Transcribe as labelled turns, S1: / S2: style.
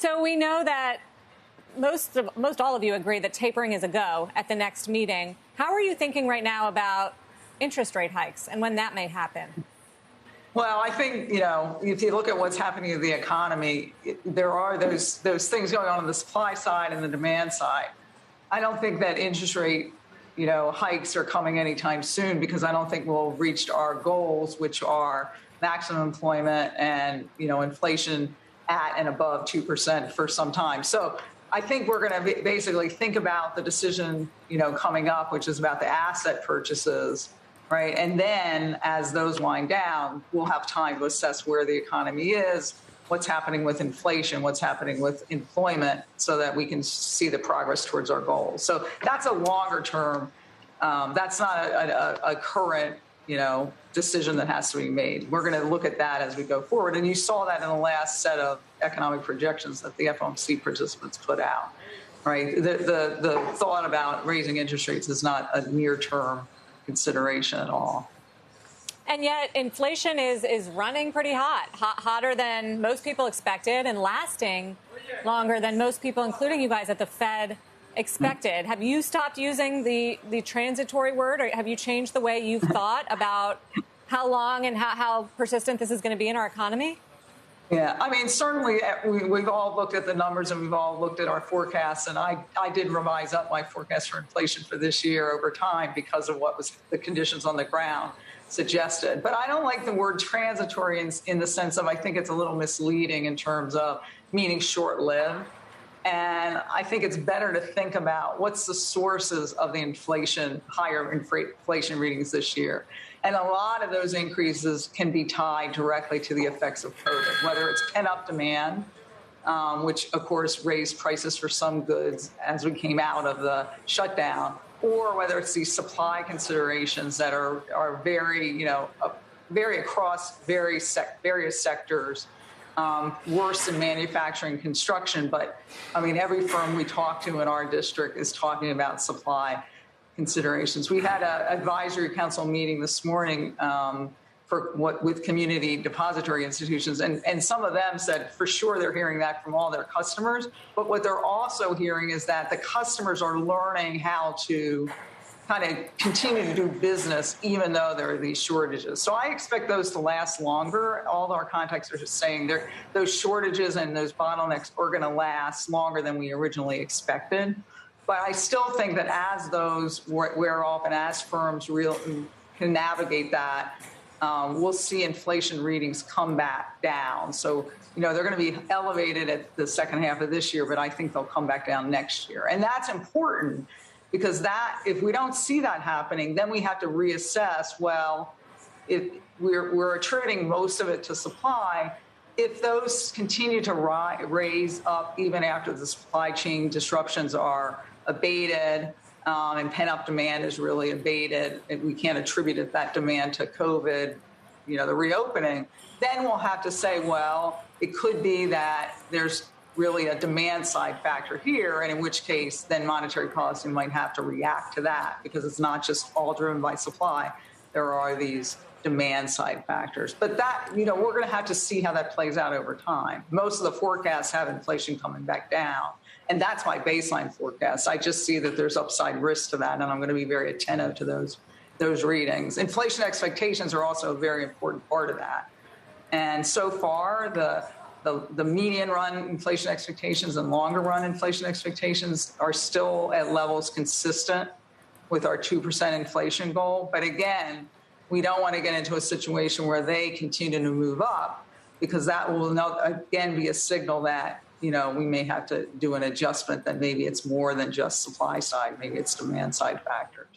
S1: So we know that most all of you agree that tapering is a go at the next meeting. How are you thinking right now about interest rate hikes and when that may happen?
S2: Well, I think, if you look at what's happening in the economy, there are those things going on the supply side and the demand side. I don't think that interest rate, hikes are coming anytime soon, because I don't think we'll have reached our goals, which are maximum employment and, inflation at and above 2% for some time. So I think we're going to basically think about the decision, coming up, which is about the asset purchases. Right. And then as those wind down, we'll have time to assess where the economy is, what's happening with inflation, what's happening with employment, so that we can see the progress towards our goals. So that's a longer term. That's not a current, decision that has to be made. We're going to look at that as we go forward. And you saw that in the last set of economic projections that the FOMC participants put out. Right. The thought about raising interest rates is not a near term consideration at all.
S1: And yet inflation is running pretty hot, hotter than most people expected and lasting longer than most people, including you guys at the Fed, expected. Have you stopped using the transitory word, or have you changed the way you've thought about how long and how persistent this is going to be in our economy?
S2: Yeah, I mean, certainly we've all looked at the numbers and we've all looked at our forecasts. And I did revise up my forecast for inflation for this year over time because of what was the conditions on the ground suggested. But I don't like the word transitory in the sense of, I think it's a little misleading in terms of meaning short-lived. And I think it's better to think about what's the sources of the higher inflation readings this year. And a lot of those increases can be tied directly to the effects of COVID, whether it's pent-up demand, which, of course, raised prices for some goods as we came out of the shutdown, or whether it's these supply considerations that are very, very across various sectors, worse in manufacturing, construction. But, I mean, every firm we talk to in our district is talking about supply considerations. We had an advisory council meeting this morning with community depository institutions, and some of them said for sure they're hearing that from all their customers. But what they're also hearing is that the customers are learning how to kind of continue to do business even though there are these shortages. So I expect those to last longer. All of our contacts are just saying those shortages and those bottlenecks are going to last longer than we originally expected. But I still think that as those wear off and as firms can navigate that, we'll see inflation readings come back down. So, they're going to be elevated at the second half of this year, but I think they'll come back down next year. And that's important because if we don't see that happening, then we have to reassess, well, if we're attributing most of it to supply. If those continue to raise up even after the supply chain disruptions are abated and pent-up demand is really abated, and we can't attribute that demand to COVID, the reopening, then we'll have to say, well, it could be that there's really a demand side factor here, and in which case then monetary policy might have to react to that, because it's not just all driven by supply. There are these demand side factors. But that, we're going to have to see how that plays out over time. Most of the forecasts have inflation coming back down. And that's my baseline forecast. I just see that there's upside risk to that, and I'm going to be very attentive to those readings. Inflation expectations are also a very important part of that. And so far, the median run inflation expectations and longer run inflation expectations are still at levels consistent with our 2% inflation goal. But again, we don't want to get into a situation where they continue to move up, because that will again be a signal that, we may have to do an adjustment, that maybe it's more than just supply side, maybe it's demand side factors.